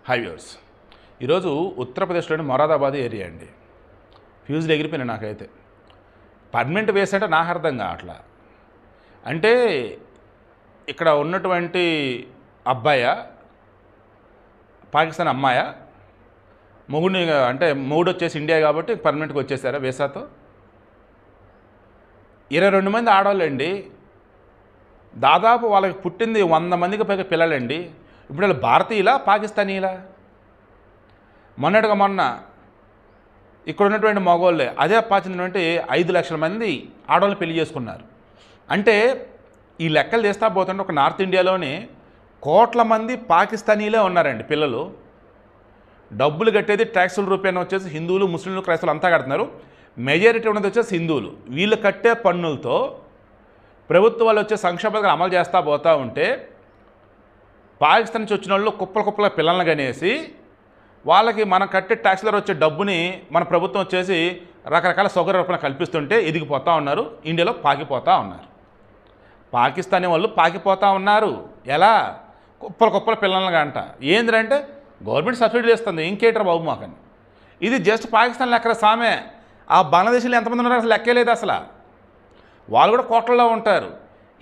High viewers, ఈరోజు ఉత్తరప్రదేశ్లోని Moradabad area అండి. ఫ్యూజులు ఎగిరిపోయినాయి నాకైతే. పర్మనెంట్ వేస్ అంటే నాకు అర్థం కావట్లా. అంటే ఇక్కడ ఉన్నటువంటి అబ్బాయ పాకిస్తాన్ అమ్మాయ మొగుడిని, అంటే మొగుడు వచ్చేసి ఇండియా కాబట్టి పర్మనెంట్గా వచ్చేసారా వీసాతో. 22 మంది ఆడవాళ్ళండి. దాదాపు వాళ్ళకి పుట్టింది 100 మందికి పైగా పిల్లలండి. ఇప్పుడు వాళ్ళు భారతీయులా పాకిస్తానీలా? మొన్న ఇక్కడ ఉన్నటువంటి మగవాళ్ళే అదే పాచినటువంటి 5 లక్షల మంది ఆడవాళ్ళు పెళ్లి చేసుకున్నారు. అంటే ఈ లెక్కలు తీస్తా పోతుంటే ఒక నార్త్ ఇండియాలోని కోట్ల మంది పాకిస్తానీలే ఉన్నారండి పిల్లలు. డబ్బులు కట్టేది ట్యాక్సుల రూపాయన వచ్చేసి హిందువులు, ముస్లింలు, క్రైస్తవులు అంతా కడుతున్నారు. మెజారిటీ ఉన్నది వచ్చేసి హిందువులు. వీళ్ళు కట్టే పన్నులతో ప్రభుత్వాలు వచ్చే సంక్షేమ పథకాలు అమలు చేస్తూ పోతూ ఉంటే పాకిస్తాన్ నుంచి వచ్చిన వాళ్ళు కుప్పల పిల్లలను కనేసి వాళ్ళకి మనం కట్టే ట్యాక్స్లో వచ్చే డబ్బుని మన ప్రభుత్వం వచ్చేసి రకరకాల సౌకర్య రూపంలో కల్పిస్తుంటే ఎదిగిపోతూ ఉన్నారు. ఇండియాలో పాకిపోతూ ఉన్నారు. పాకిస్తానీ వాళ్ళు పాకిపోతూ ఉన్నారు. ఎలా? కుప్పల పిల్లలను గంట. ఏంటంటే గవర్నమెంట్ సబ్సిడీలు ఇస్తుంది, ఇంకేటర్ బాబు మాకని. ఇది జస్ట్ పాకిస్తాన్ లెక్కల సామే. ఆ బంగ్లాదేశ్లో ఎంతమంది ఉన్నారు అసలు లెక్కే లేదు అసలు. వాళ్ళు కూడా కోట్లలో ఉంటారు.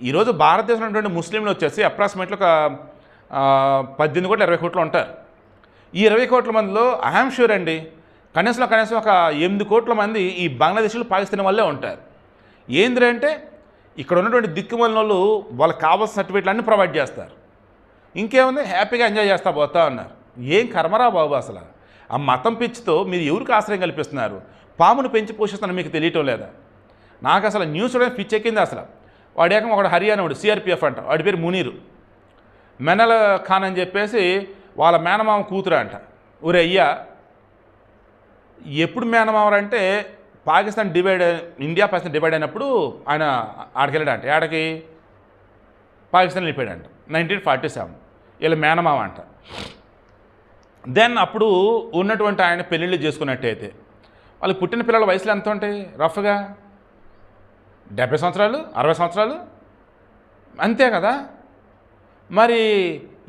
ఈరోజు భారతదేశంలో ఉన్నటువంటి ముస్లింలు వచ్చేసి అప్రాక్సిమేట్లీ ఒక 18 కోట్లు 20 కోట్లు ఉంటారు. ఈ 20 కోట్ల మందిలో ఐఎమ్ షూర్ అండి కనీసం ఒక 8 కోట్ల మంది ఈ బంగ్లాదేశ్లో పాకిస్తాన్ వల్లే ఉంటారు. ఏంటంటే ఇక్కడ ఉన్నటువంటి దిక్కుమలిన వాళ్ళు వాళ్ళకి కావాల్సిన సర్టిఫికేట్లు అన్నీ ప్రొవైడ్ చేస్తారు. ఇంకేముంది, హ్యాపీగా ఎంజాయ్ చేస్తూ పోతా ఉన్నారు. ఏం కర్మరా బాబు అసలు. ఆ మతం పిచ్చితో మీరు ఎవరికి ఆశ్రయం కల్పిస్తున్నారు? పామును పెంచి పోషిస్తున్నారు, మీకు తెలియటం లేదా? నాకు అసలు న్యూస్ చూడడానికి పిచ్చెక్కింది అసలు. వాడు ఏకంగా ఒకడు హర్యానా వాడు సిఆర్పిఎఫ్ అంట, వాడి పేరు మునీరు మెనల్ ఖాన్ అని చెప్పేసి వాళ్ళ మేనమామ కూతురు అంట. ఊరే అయ్యా, ఎప్పుడు మేనమామరంటే ఇండియా పాకిస్తాన్ డివైడ్ అయినప్పుడు ఆయన ఆడికి వెళ్ళాడంట. ఆడికి పాకిస్తాన్ వెళ్ళిపోయాడంట 1947. వీళ్ళ మేనమామ అంట. దెన్ అప్పుడు ఉన్నటువంటి ఆయన పెళ్ళిళ్ళు చేసుకున్నట్టయితే వాళ్ళకి పుట్టిన పిల్లల వయసులో ఎంత ఉంటాయి? రఫ్గా 70 సంవత్సరాలు 60 సంవత్సరాలు అంతే కదా. మరి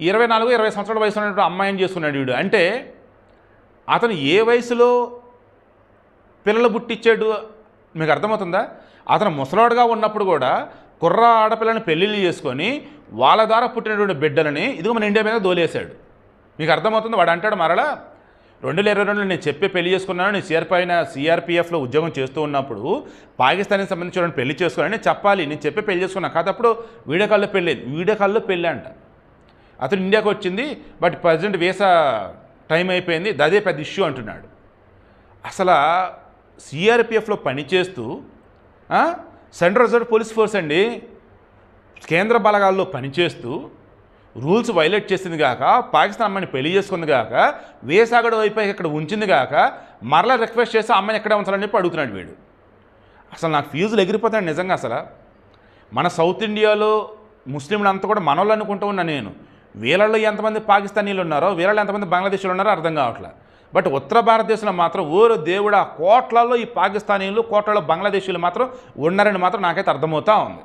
24-20 సంవత్సరాల వయసు ఉన్నటువంటి అమ్మాయిని చేసుకున్నాడు వీడు. అంటే అతను ఏ వయసులో పిల్లలు పుట్టించాడు మీకు అర్థమవుతుందా? అతను ముసలాడుగా ఉన్నప్పుడు కూడా కుర్ర ఆడపిల్లని పెళ్ళిళ్ళు చేసుకొని వాళ్ళ ద్వారా పుట్టినటువంటి బిడ్డలని ఇదిగో మన ఇండియా మీద దోలేశాడు. మీకు అర్థమవుతుంది? వాడు అంటాడు మరలా 2022లో నేను చెప్పే పెళ్లి చేసుకున్నాను, నేను సిఆర్పిఎఫ్లో ఉద్యోగం చేస్తూ ఉన్నప్పుడు పాకిస్తాన్కి సంబంధించిన పెళ్లి చేసుకున్నాను చెప్పాలి. నేను చెప్పే పెళ్లి చేసుకున్నాను కాదు, అప్పుడు వీడియో కాల్లో పెళ్ళి అంట. అతను ఇండియాకి వచ్చింది, బట్ ప్రజెంట్ వీసా టైం అయిపోయింది, అదే పెద్ద ఇష్యూ అంటున్నాడు. అసలు సిఆర్పిఎఫ్లో పనిచేస్తూ సెంట్రల్ రిజర్వ్ పోలీస్ ఫోర్స్ అండి, కేంద్ర బలగాల్లో పనిచేస్తూ రూల్స్ వైలేట్ చేసింది కాక, పాకిస్తాన్ అమ్మాయిని పెళ్లి చేసుకుంది కాక, వేసాగడ వైపు ఇక్కడ ఉంచింది కాక, మరలా రిక్వెస్ట్ చేసి అమ్మాయిని ఎక్కడే ఉంచాలని చెప్పి అడుగుతున్నాడు వీడు. అసలు నాకు ఫ్యూజులు ఎగిరిపోతాడు నిజంగా. అసలు మన సౌత్ ఇండియాలో ముస్లింలు అంతా కూడా మనోళ్ళు అనుకుంటూ ఉన్నా నేను. వీళ్ళల్లో ఎంతమంది పాకిస్తానీలు ఉన్నారో, వీళ్ళలో ఎంతమంది బంగ్లాదేశ్లో ఉన్నారో అర్థం కావట్లే. బట్ ఉత్తర భారతదేశంలో మాత్రం ఓరు దేవుడు, ఆ కోట్లలో ఈ పాకిస్తానీలు, కోట్లలో బంగ్లాదేశీలు మాత్రం ఉన్నారని మాత్రం నాకైతే అర్థమవుతూ ఉంది.